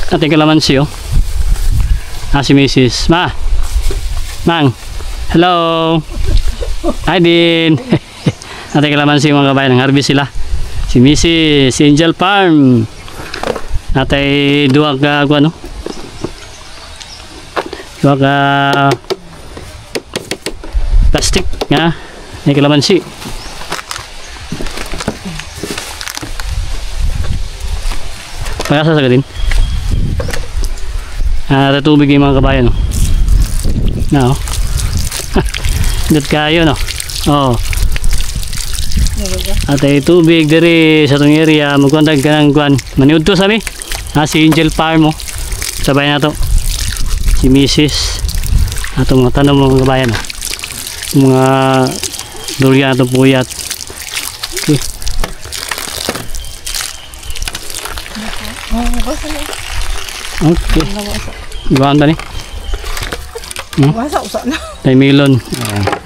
Ating kalamansi oh. Si Mrs. Mang. Hello. Hi din. Ating kalamansi mga kabayan. Ang harvest sila. Si Mrs. Si Angel Farm. Atay duwag ano? Duwag plastic nga. May kalamansi. Pagkasa sa din. Tubig yung mga kabayan. No. Dito kayo no. Oh. At ay tubig diri sa tong area magkontak ka ng kuan. Maniud to sami. Si Angel Farm mo. Sabay na to. Si Mrs. Atong mga tanong mga kabayan. Mga durian atong puyat. Okay. Okay. Gawaan ba ni? Masa usak na. Tay melon.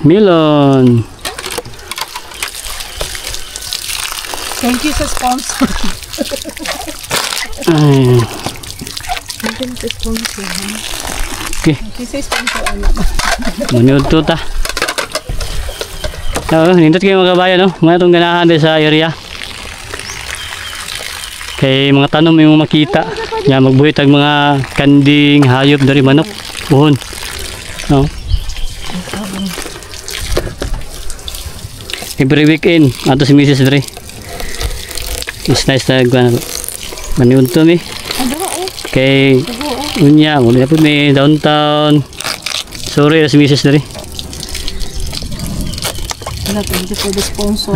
Melon. Thank you sa sponsor. Ay. Thank you sa sponsor. Okay. Thank you sa sponsor anak. Manood to ta. Nindot kayo mga kabayan no? Mga itong ganahan din sa area. Kay mga tanom yung makita. Yan magbuhit ang mga kanding, hayop dari manok, puhon. No? Every weekend ato si Mrs. Dre. It's nice na gwan. Maniud to mi. Kay unya, muli na po mi downtown. Sorry si Mrs. Dre. Wala thank you for the sponsor.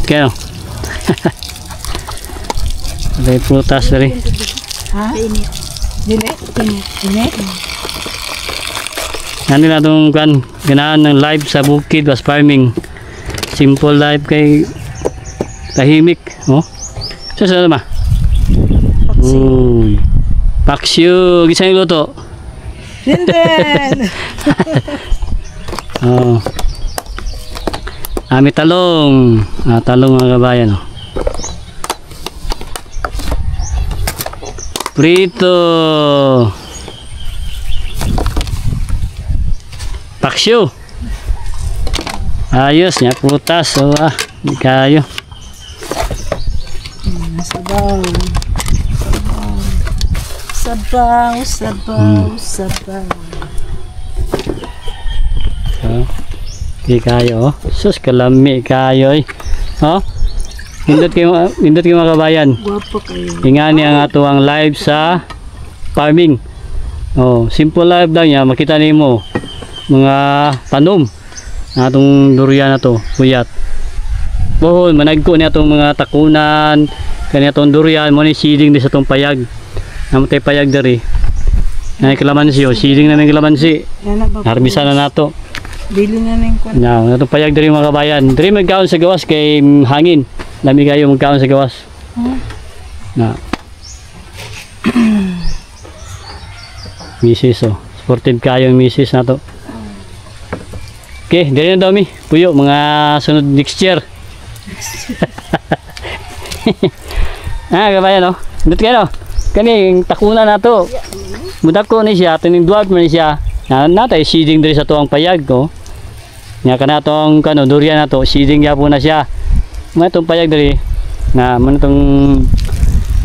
Kaya ada prutas dari. Ini. Ini. Nanti na itong kan ganahan ng live sa bukid was farming. Simple life kay tahimik. Oh. Sa ma. Paksyo, gisa yung luto. Linden. Oh. Ami talong. Talong mga kabayan. Oh. Prito. Paksyo. Ayos niya prutas. Oh, kayo. Sabaw. Sabaw, sabaw, sabaw. Kayo. Sus kalami kayo. Oh. Indot kayo mga kabayan. Guwapo kayo. Ingani ang ato ang live sa farming. Oh, simple live lang ya, makita nimo mga tanom. Atong durian na to, puyat. Bohol managko ni atong mga takunan, kani atong durian mo ni seeding di sa tong payag. Namatay payag diri. Nay kalamansi oh, seeding na may kalamansi. Harbisan na nato. Dili na ning kon. Na, atong payag diri mga kabayan. Diri magkaon sa gawas kay hangin. Lami kayo magkaon sa gawas. Na. Misis oh. Sportive kayo yung misis na to. Okay, dili na daw mi. Puyo, mga sunod next year. Kabayan oh. Dito kayo. Kani takunan na to. Mudak ko ni siya. Tining duwag man ni siya. Natay seeding diri sa to ang payag ko. Nya kana tong kano durian na to. Seeding ya po na siya. Mga itong payag dari na mga itong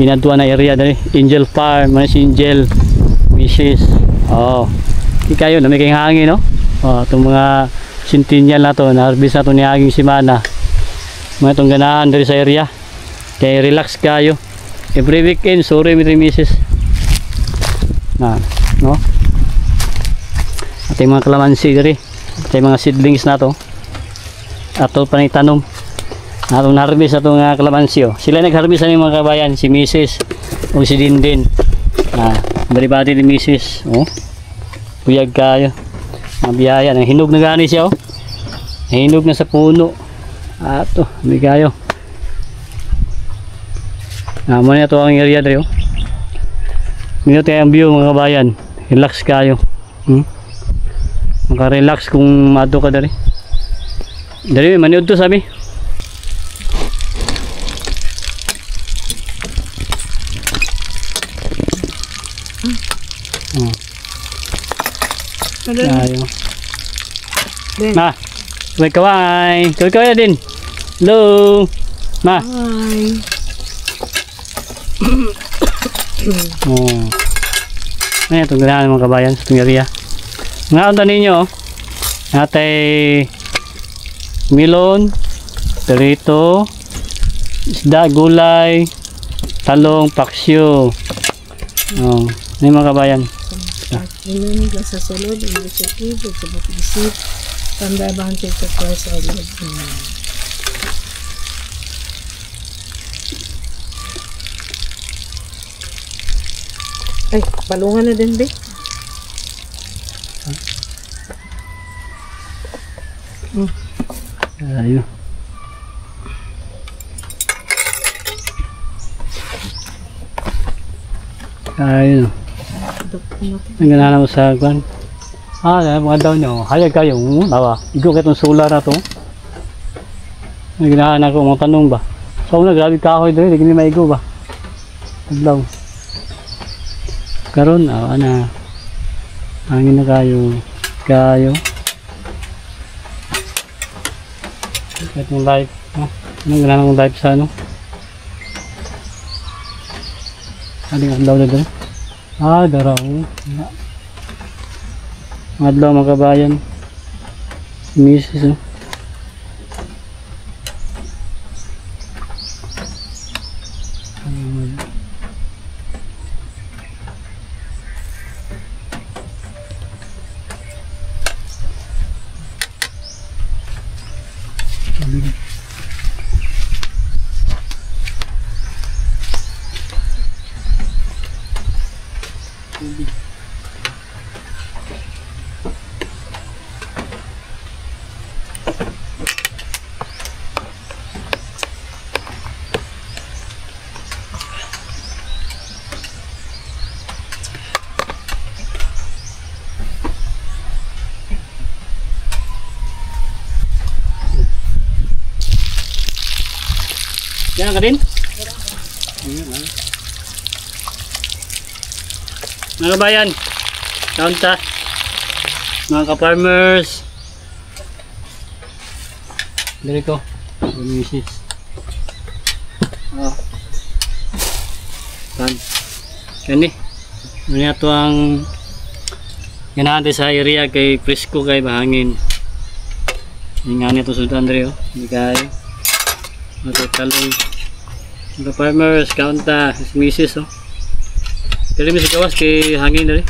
ginadua na area dari Angel Farm, mga si Angel Mrs. Oh, di kayo na may kayong hangin no. Oh, itong mga centennial na to na harvest na to ni aging simana. Mga itong ganahan dari sa area kaya relax kayo every weekend. Sorry Mr. Mrs. Na no ating mga kalamansi dari ating mga seedlings na to ato pa ni tanom. Atong na-harvest atong kalamansi oh. Sila nag-harvest ani mga kabayan, si Mrs. o si Dindin. Bari-bari ni Mrs. Oh. Buyag kayo. Mabiyaya, nang hinog na gani siya oh. Hinog na sa puno. Ato, may kayo. Mo na to ang area dre oh. Minot ang view mga kabayan. Relax kayo. Maka-relax kung mato ka dere. Dere maniud to sabi. Oh. Ano? Ayo. Ben. Ma. Kaway. Kaway na din. Hello. Ma. Hi. Oh. Ano itong ganahan mga kabayan sa area. Nga ang tanin nyo, natay milon, perito, isda, gulay, talong, paksyo. Oh, ano yung mga kabayan? Inunin ka sa sulod, hindi sa kibig, sa batisip, tandabahan siya sa sulod. Ay, balungan na din, be. Ayun. Ayun. Ang ganahan mo sa kwan. Mga daw nyo. Hayag kayo. Nawa. Igo ka itong solar na to. Ang ganahan ako mga tanong ba. So una grabe kahoy doon. Hindi maigo ba. Aglaw. Karon ana. Hangin na kayo. Kahit mong live. Anong ganahan mong live sa ano? Aling adlaw na doon. Daraw. Adlaw mga kabayan. Misis oh. Yan ka din? Mga kabayan, kaunta, mga ka-farmers, dali ko, misis. Yan ano ito ang ganahan sa area kay presko kay mahangin. Yung nga nito sa Andre, hindi kayo. Talong. Mga farmers, kaunta, misis oh. Kaya may sa gawas kay hangin na rin.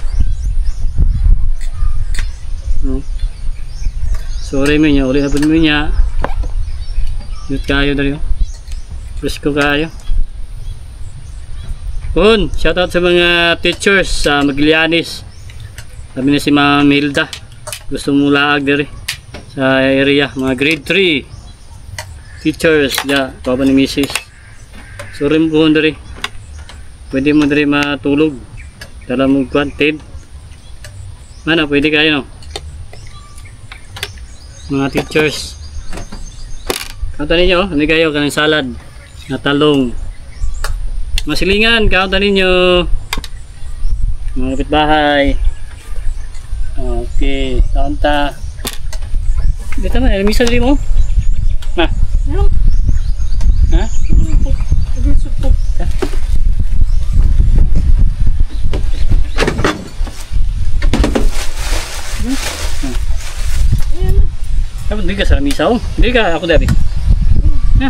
Sorry mo niya, ulit na po niya. Yut kayo na rin. Presko kayo. Shoutout sa mga teachers sa Magallanes. Sabi na si Ma'am Hilda. Gusto mo laag na rin sa area, mga grade 3 teachers, baba ni Mrs. Sorry mo po na rin. Pwede mo na rin matulog. Dala mo kwantin. Mana, pwede kayo no? Mga teachers. Kaunta ninyo, hindi kayo kanang salad na talong. Masilingan, kaunta ninyo. Mga kapitbahay. Okay, kaunta. Dito na, misa rin mo. Ma. Ha? Dapat hindi ka sa misa oh. Hindi ka ako dabi. Ha?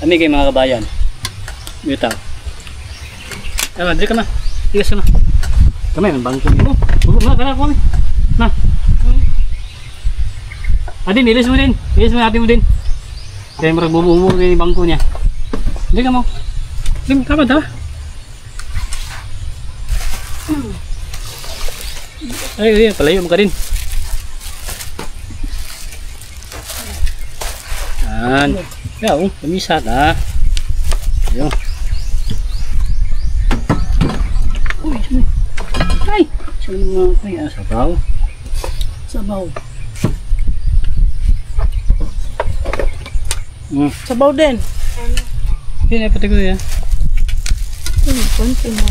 Kami kayo mga kabayan. Bitaw. Dali ka na. Tigas ka na. Kami, ang bangko mo. Bubog na, kana ko kami. Na. Adin, ilis mo din. Ilis mo natin mo din. Kaya marag bubumog yung bangko niya. Hindi ka mo. Hindi, tama, tama. Ay, palayo mo ka din. Yan. Yan, kamisat ha. Ayun. Uy, sino? Ay! Sino mga kaya? Sabaw. Sabaw. Sabaw din. Hindi, pati ko yan. Konti na.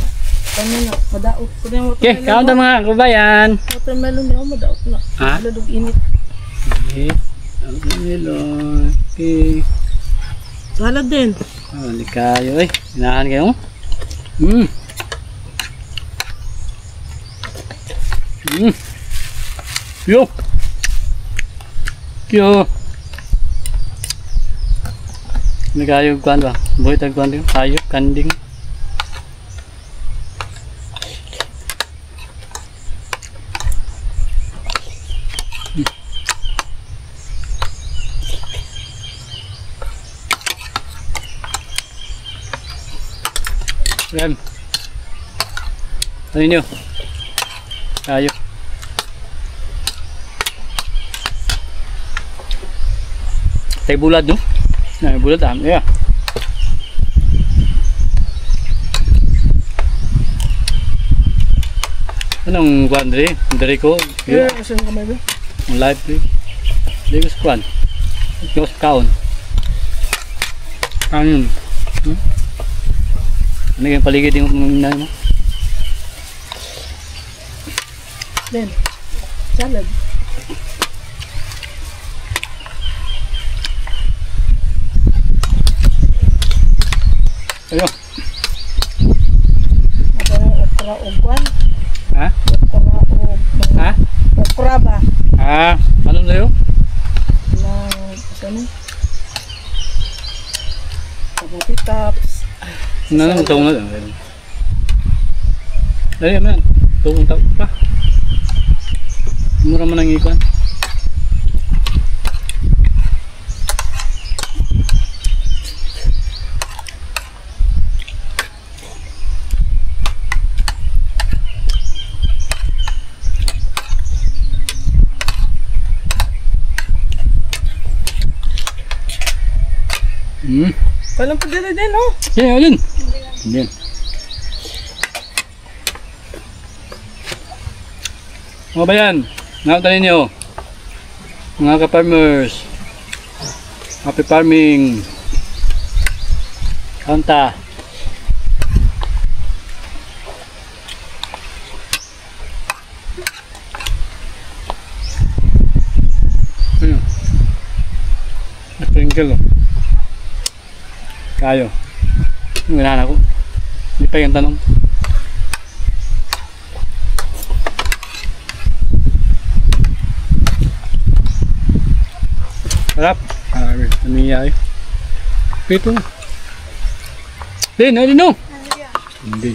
Ano na, madaot ko na yung Okay, watermelon. kaunta mga kabayan. Watermelon niya, madaot na. Ha? Maladog init. Okay. Watermelon. Okay. Salad din. Hali kayo. Ay, hinahan kayo. Yo. Yo. May kayo kuan ba? Buhay tag kuan din. Hayop, kanding. Rem. Ano nyo? Kayo. Tay bulad no? Nah, bulad ya. Anong kuan dari ko? Here, asan ka may ba? Ang live play. Dari ko sa kuan. Ikaw sa kaon. Ano? Ano yung paligid yung nanay mo? Then, salad. Ayo. Ako ng okra o kwan. Ha? Okra o... Ha? Okra ba? Ano sa'yo? Na... Ano? Kabuti tops. Ano na tawag na lang. Dali man. Tawag pa. Mura man ang ikuan. Walang pagdala din, oh. Yeah, yun. Yan. Mga bayan, nakita ninyo, mga ka-farmers, happy farming, kanta. Ano? Sprinkle, oh. Kayo. Yung ganahan ako. Hindi pa yung tanong. Harap. Ano niya ay? Pito. Din, ano? Hindi.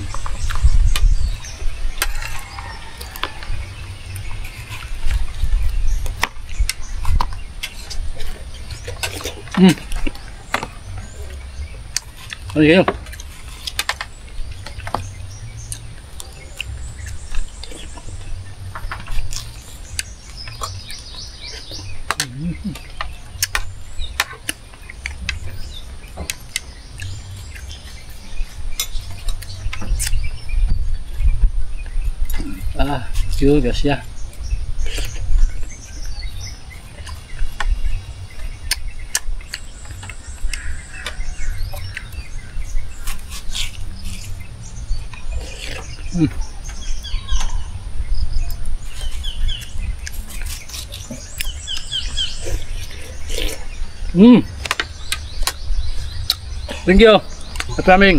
Ano kayo? Juga siya. Thank you. Happy farming.